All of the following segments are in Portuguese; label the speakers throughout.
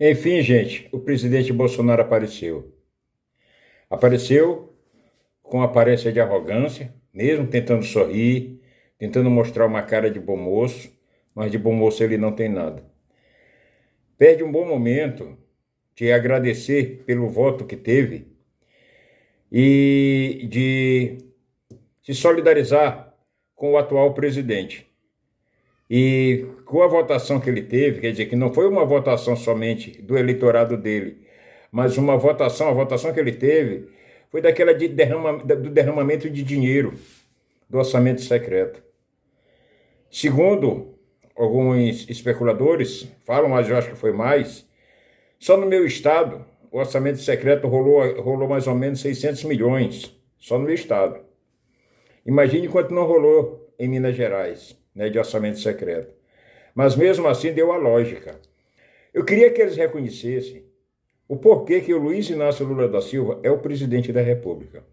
Speaker 1: Enfim, gente, o presidente Bolsonaro apareceu. Apareceu com aparência de arrogância, mesmo tentando sorrir, tentando mostrar uma cara de bom moço, mas de bom moço ele não tem nada. Perde um bom momento de agradecer pelo voto que teve e de se solidarizar com o atual presidente. E com a votação que ele teve, quer dizer, que não foi uma votação somente do eleitorado dele, mas a votação que ele teve foi daquela do derramamento de dinheiro do orçamento secreto. Segundo alguns especuladores, falam, mas eu acho que foi mais, só no meu estado o orçamento secreto rolou mais ou menos 600 milhões, só no meu estado. Imagine quanto não rolou em Minas Gerais, né, de orçamento secreto. Mas mesmo assim deu a lógica. Eu queria que eles reconhecessem o porquê que o Luiz Inácio Lula da Silva é o presidente da República.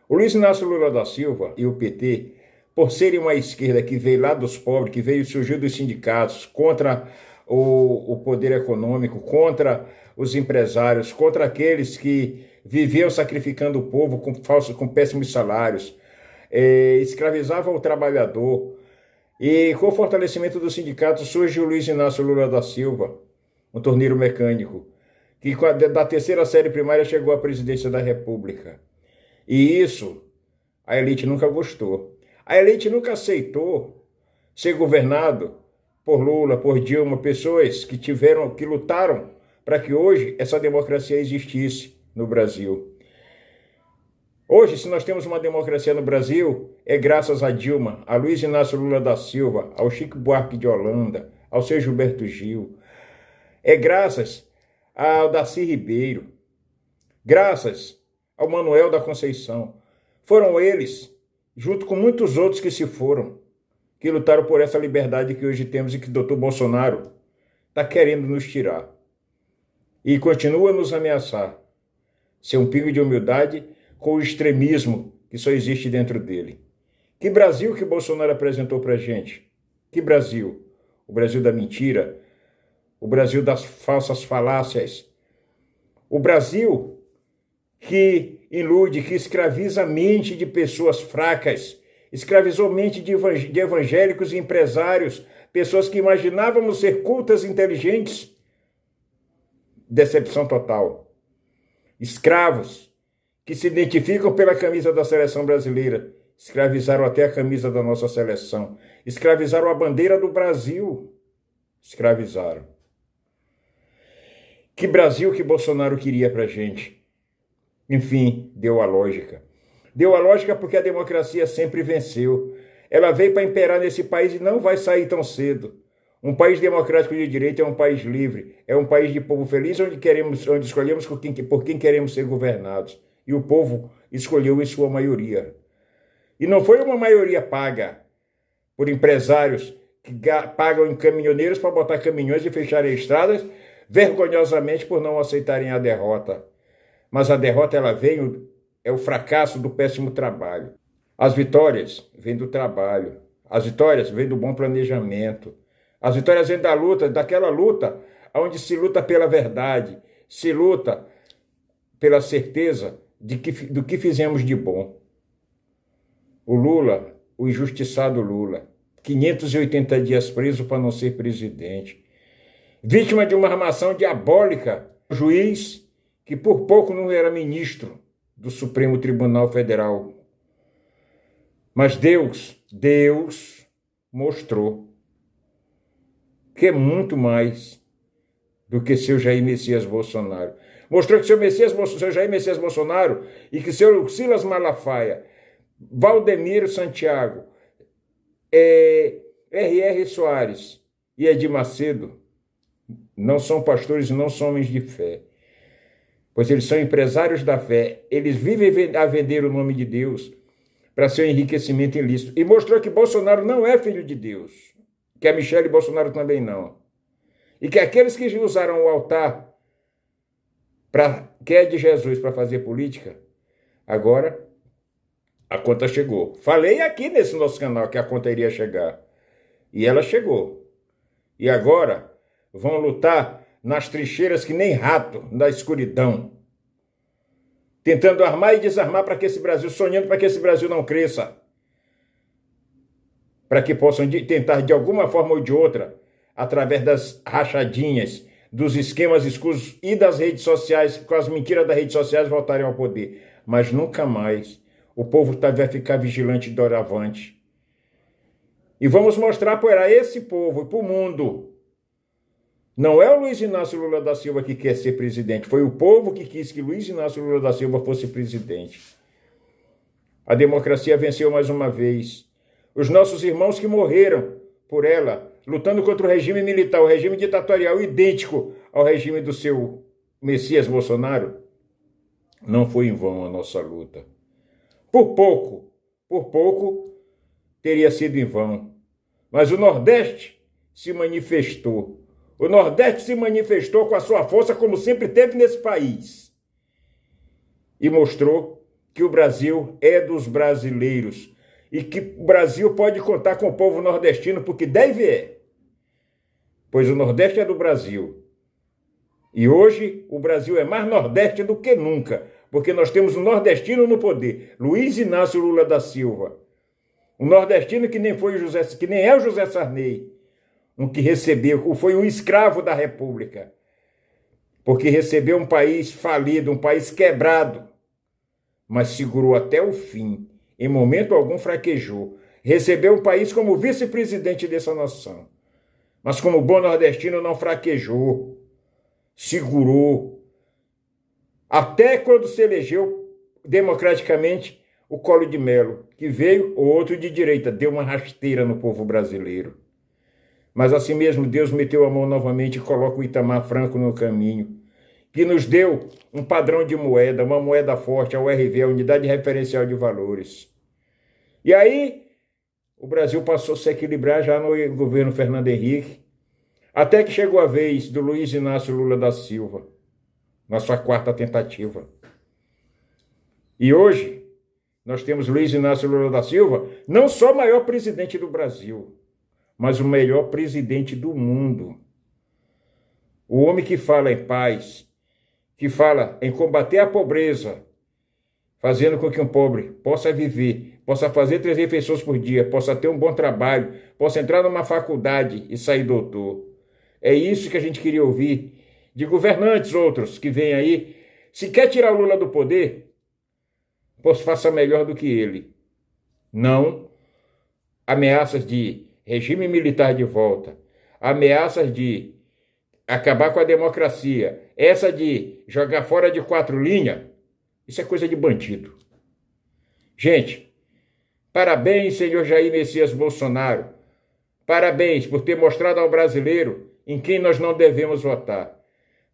Speaker 1: O Luiz Inácio Lula da Silva e o PT, por serem uma esquerda que veio lá dos pobres, que surgiu dos sindicatos, contra o poder econômico, contra os empresários, contra aqueles que viviam sacrificando o povo com péssimos salários, escravizavam o trabalhador. E com o fortalecimento do sindicato surge o Luiz Inácio Lula da Silva, um torneiro mecânico, que da terceira série primária chegou à presidência da República. E isso a elite nunca gostou. A elite nunca aceitou ser governado por Lula, por Dilma, pessoas que lutaram para que hoje essa democracia existisse no Brasil. Hoje, se nós temos uma democracia no Brasil, é graças a Dilma, a Luiz Inácio Lula da Silva, ao Chico Buarque de Holanda, ao seu Gilberto Gil. É graças ao Darcy Ribeiro, graças ao Manuel da Conceição. Foram eles, junto com muitos outros que se foram, que lutaram por essa liberdade que hoje temos e que o doutor Bolsonaro está querendo nos tirar. E continua a nos ameaçar. Ser um pingo de humildade com o extremismo que só existe dentro dele. Que Brasil que Bolsonaro apresentou para a gente? Que Brasil? O Brasil da mentira, o Brasil das falsas falácias, o Brasil que ilude, que escraviza a mente de pessoas fracas, escravizou a mente de evangélicos e empresários, pessoas que imaginávamos ser cultas e inteligentes. Decepção total. Escravos que se identificam pela camisa da seleção brasileira, escravizaram até a camisa da nossa seleção, escravizaram a bandeira do Brasil, escravizaram. Que Brasil que Bolsonaro queria pra gente? Enfim, deu a lógica. Deu a lógica porque a democracia sempre venceu. Ela veio para imperar nesse país e não vai sair tão cedo. Um país democrático de direito é um país livre, é um país de povo feliz onde escolhemos por quem queremos ser governados. E o povo escolheu em sua maioria. E não foi uma maioria paga por empresários que pagam em caminhoneiros para botar caminhões e fecharem estradas, vergonhosamente por não aceitarem a derrota. Mas a derrota, ela veio, é o fracasso do péssimo trabalho. As vitórias vêm do trabalho. As vitórias vêm do bom planejamento. As vitórias vêm da luta, daquela luta onde se luta pela verdade, se luta pela certeza do que fizemos de bom. O Lula, o injustiçado Lula, 580 dias preso para não ser presidente. Vítima de uma armação diabólica, juiz que por pouco não era ministro do Supremo Tribunal Federal. Mas Deus mostrou que é muito mais do que seu Jair Messias Bolsonaro. Mostrou que seu Jair Messias Bolsonaro e que seu Silas Malafaia, Valdemiro Santiago, R.R. Soares e Edir Macedo não são pastores e não são homens de fé, pois eles são empresários da fé. Eles vivem a vender o nome de Deus para seu enriquecimento ilícito. E mostrou que Bolsonaro não é filho de Deus, que a Michele Bolsonaro também não. E que aqueles que usaram o altar que é de Jesus para fazer política, agora a conta chegou. Falei aqui nesse nosso canal que a conta iria chegar. E ela chegou. E agora vão lutar nas trincheiras que nem rato da escuridão, tentando armar e desarmar para que esse Brasil, sonhando para que esse Brasil não cresça, para que possam tentar de alguma forma ou de outra, através das rachadinhas, dos esquemas escusos e das redes sociais, com as mentiras das redes sociais, voltarem ao poder. Mas nunca mais o povo vai ficar vigilante doravante. E vamos mostrar para esse povo e para o mundo. Não é o Luiz Inácio Lula da Silva que quer ser presidente, foi o povo que quis que Luiz Inácio Lula da Silva fosse presidente. A democracia venceu mais uma vez. Os nossos irmãos que morreram por ela, lutando contra o regime militar, o regime ditatorial idêntico ao regime do seu Messias Bolsonaro, não foi em vão a nossa luta. Por pouco, teria sido em vão. Mas o Nordeste se manifestou. O Nordeste se manifestou com a sua força, como sempre teve nesse país. E mostrou que o Brasil é dos brasileiros. E que o Brasil pode contar com o povo nordestino, porque deve é. Pois o Nordeste é do Brasil. E hoje o Brasil é mais Nordeste do que nunca, porque nós temos um nordestino no poder, Luiz Inácio Lula da Silva. Um nordestino que nem é o José Sarney, um que recebeu, foi um escravo da República, porque recebeu um país falido, um país quebrado, mas segurou até o fim. Em momento algum fraquejou. Recebeu o país como vice-presidente dessa nação. Mas como bom nordestino não fraquejou. Segurou. Até quando se elegeu democraticamente o Collor de Mello, que veio, o outro de direita, deu uma rasteira no povo brasileiro. Mas assim mesmo Deus meteu a mão novamente e coloca o Itamar Franco no caminho, que nos deu um padrão de moeda, uma moeda forte, a URV, a Unidade Referencial de Valores. E aí, o Brasil passou a se equilibrar já no governo Fernando Henrique, até que chegou a vez do Luiz Inácio Lula da Silva, na sua quarta tentativa. E hoje, nós temos Luiz Inácio Lula da Silva, não só o maior presidente do Brasil, mas o melhor presidente do mundo. O homem que fala em paz, que fala em combater a pobreza, fazendo com que um pobre possa viver, possa fazer 3 refeições por dia, possa ter um bom trabalho, possa entrar numa faculdade e sair doutor. É isso que a gente queria ouvir de governantes outros que vêm aí. Se quer tirar o Lula do poder, pois faça melhor do que ele. Não ameaças de regime militar de volta, ameaças de acabar com a democracia, essa de jogar fora de 4 linhas, isso é coisa de bandido. Gente, parabéns, senhor Jair Messias Bolsonaro. Parabéns por ter mostrado ao brasileiro em quem nós não devemos votar.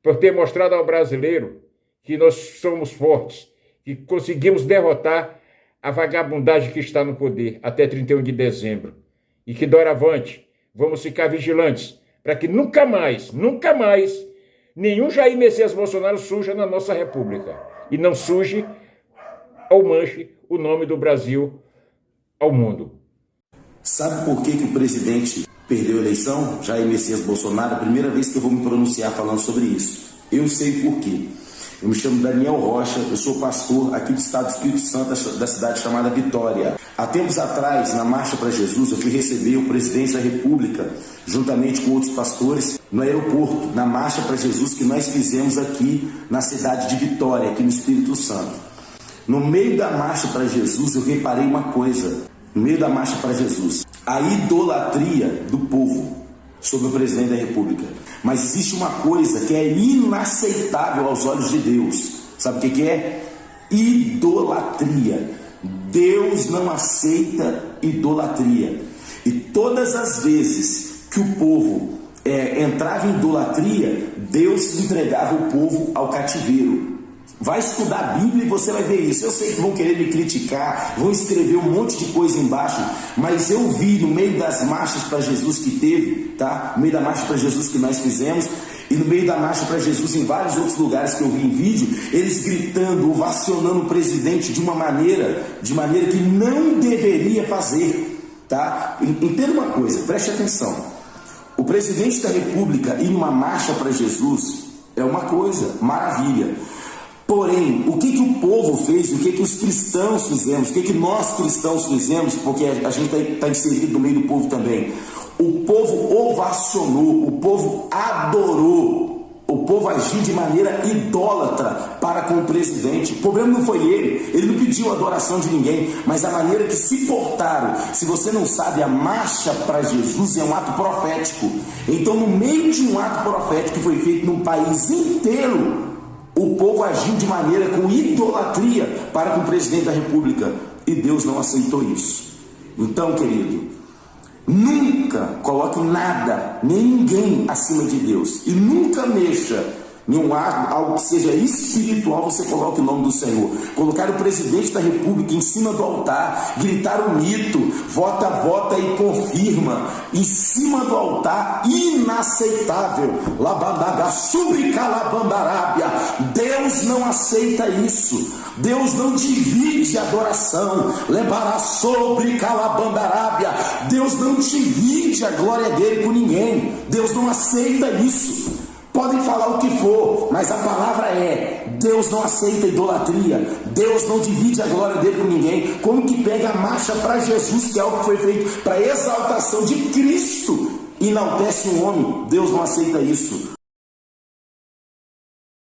Speaker 1: Por ter mostrado ao brasileiro que nós somos fortes, que conseguimos derrotar a vagabundagem que está no poder até 31 de dezembro. E que doravante vamos ficar vigilantes para que nunca mais, nenhum Jair Messias Bolsonaro surja na nossa república e não suje ou manche o nome do Brasil ao mundo.
Speaker 2: Sabe por que o presidente perdeu a eleição, Jair Messias Bolsonaro? A primeira vez que eu vou me pronunciar falando sobre isso. Eu sei por quê. Eu me chamo Daniel Rocha, eu sou pastor aqui do estado do Espírito Santo, da cidade chamada Vitória. Há tempos atrás, na Marcha para Jesus, eu fui receber o presidente da República, juntamente com outros pastores, no aeroporto, na Marcha para Jesus que nós fizemos aqui na cidade de Vitória, aqui no Espírito Santo. No meio da Marcha para Jesus, eu reparei uma coisa. No meio da Marcha para Jesus, a idolatria do povo sobre o presidente da República. Mas existe uma coisa que é inaceitável aos olhos de Deus. Sabe o que é? Idolatria. Deus não aceita idolatria. E todas as vezes que o povo entrava em idolatria, Deus entregava o povo ao cativeiro. Vai estudar a Bíblia e você vai ver isso. Eu sei que vão querer me criticar, vão escrever um monte de coisa embaixo, mas eu vi no meio das marchas para Jesus que teve, tá? No meio da marcha para Jesus que nós fizemos, e no meio da marcha para Jesus em vários outros lugares que eu vi em vídeo, eles gritando, ovacionando o presidente de maneira que não deveria fazer, tá? Entenda uma coisa, preste atenção. O presidente da República ir numa marcha para Jesus é uma coisa, maravilha. Porém, o que o povo fez, o que os cristãos fizemos, o que nós cristãos fizemos, porque a gente está inserido no meio do povo também. O povo ovacionou, o povo adorou. O povo agiu de maneira idólatra para com o presidente. O problema não foi ele não pediu adoração de ninguém, mas a maneira que se portaram. Se você não sabe, a marcha para Jesus é um ato profético. Então, no meio de um ato profético que foi feito num país inteiro, o povo agiu de maneira com idolatria para com o presidente da República. E Deus não aceitou isso. Então, querido, nunca coloque nada, nem ninguém acima de Deus. E nunca mexa em algo que seja espiritual, você coloque o nome do Senhor. Colocar o presidente da República em cima do altar, gritar o mito, vota, vota e confirma, em cima do altar, inaceitável. Labandaga, subricalabandarábia. Deus não aceita isso. Deus não divide a adoração. Levará sobre calabandarábia. Deus não divide a glória dele com ninguém. Deus não aceita isso. Podem falar o que for, mas a palavra é: Deus não aceita idolatria, Deus não divide a glória dele com ninguém. Como que pega a marcha para Jesus, que é algo que foi feito para exaltação de Cristo, enaltece um homem? Deus não aceita isso.